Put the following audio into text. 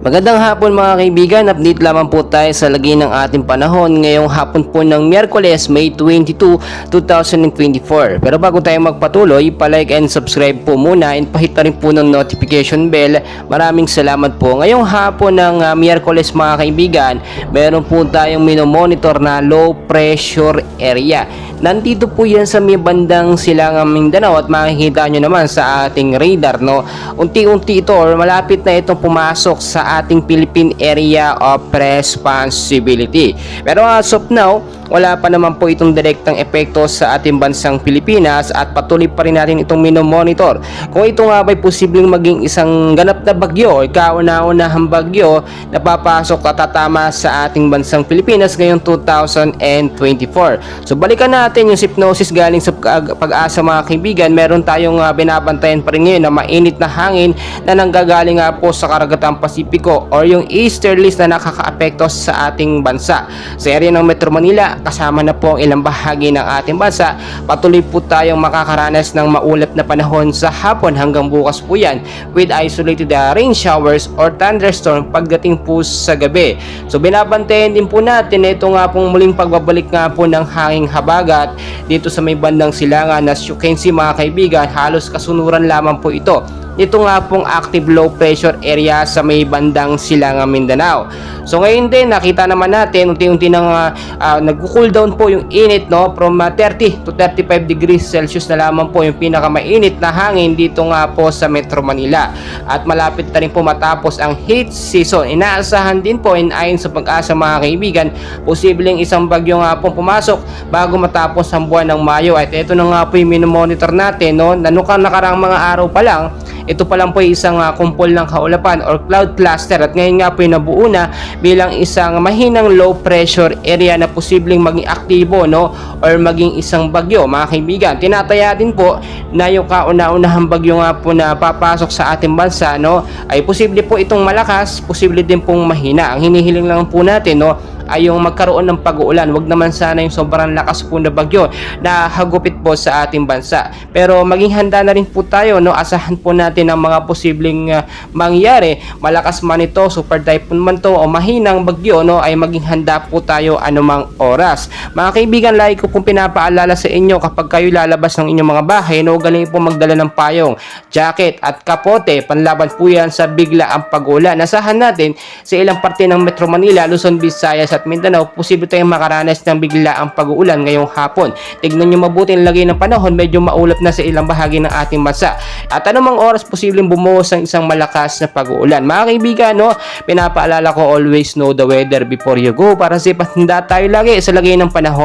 Magandang hapon mga kaibigan, update lamang po tayo sa lagay ng ating panahon ngayong hapon po ng Miyerkules, May 22, 2024. Pero bago tayo magpatuloy, palike and subscribe po muna and pahit na rin po ng notification bell. Maraming salamat po. Ngayong hapon ng Miyerkules mga kaibigan, meron po tayong minomonitor na low pressure area. Nandito po yan sa may bandang Silangang Mindanao at makikita nyo naman sa ating radar, no? Unti-unti ito or malapit na itong pumasok sa ating Philippine Area of Responsibility. Pero as of now, wala pa naman po itong direktang epekto sa ating bansang Pilipinas at patuloy pa rin natin itong minomonitor. Kung ito nga ba'y posibleng maging isang ganap na bagyo o kauna-unahang bagyo na papasok at tatama sa ating bansang Pilipinas ngayong 2024. So balikan natin yung hypnosis galing sa Pag-asa mga kaibigan. Meron tayong binabantayan pa rin ngayon na mainit na hangin na nanggagaling nga po sa Karagatang Pasipiko or yung easterlies na nakakaapekto sa ating bansa. Sa area ng Metro Manila, kasama na po ang ilang bahagi ng ating bansa, patuloy po tayong makakaranas ng maulap na panahon sa hapon hanggang bukas po yan with isolated rain showers or thunderstorm pagdating po sa gabi. So binabantayan din po natin na ito nga pong muling pagbabalik nga po ng hanging habagat dito sa may bandang Silangan. As you can see mga kaibigan, halos kasunuran lamang po ito. Ito nga pong active low pressure area sa may bandang Silangang Mindanao. So ngayon din nakita naman natin unti-unti nang nag-cool down po yung init, no, from 30 to 35 degrees Celsius na lamang po yung pinakamainit na hangin dito nga po sa Metro Manila. At malapit na rin po matapos ang heat season. Inaasahan din po ayon sa Pag-asa mga kaibigan, posibleng isang bagyo nga po pumasok bago matapos ang buwan ng Mayo. At ito na nga po yung minomonitor natin, no, nakarang mga araw pa lang. Ito pa lang po isang kumpol ng kaulapan or cloud cluster at ngayon nga po yung nabuo na bilang isang mahinang low pressure area na posibleng maging aktibo, no, or maging isang bagyo mga kaibigan. Tinataya din po na yung kauna-unahang bagyo nga po na papasok sa ating bansa, no, ay posible po itong malakas, posible din pong mahina. Ang hinihiling lang po natin, no, ay yung magkaroon ng pag-uulan. Wag naman sana yung sobrang lakas po na bagyo na hagupit po sa ating bansa. Pero maging handa na rin po tayo, no, asahan po natin ang mga posibleng mangyari. Malakas man ito, super typhoon man to o mahinang bagyo, no, ay maging handa po tayo anumang oras. Mga kaibigan, lagi ko pong pinapaalala sa inyo kapag kayo lalabas ng inyong mga bahay, no, galing po magdala ng payong, jacket at kapote. Panlaban po yan sa bigla ang pag-ulan. Asahan natin sa ilang parte ng Metro Manila, Luzon, Visayas at Mindanao, posible tayong makaranas ng bigla ang pag-uulan ngayong hapon. Tignan nyo mabuti ang lagay ng panahon, medyo maulap na sa ilang bahagi ng ating bansa. At anumang oras posibleng bumuhos ang isang malakas na pag-uulan. Mga kaibigan, no, pinapaalala ko, always know the weather before you go para sa handa tayo lagi sa lagay ng panahon.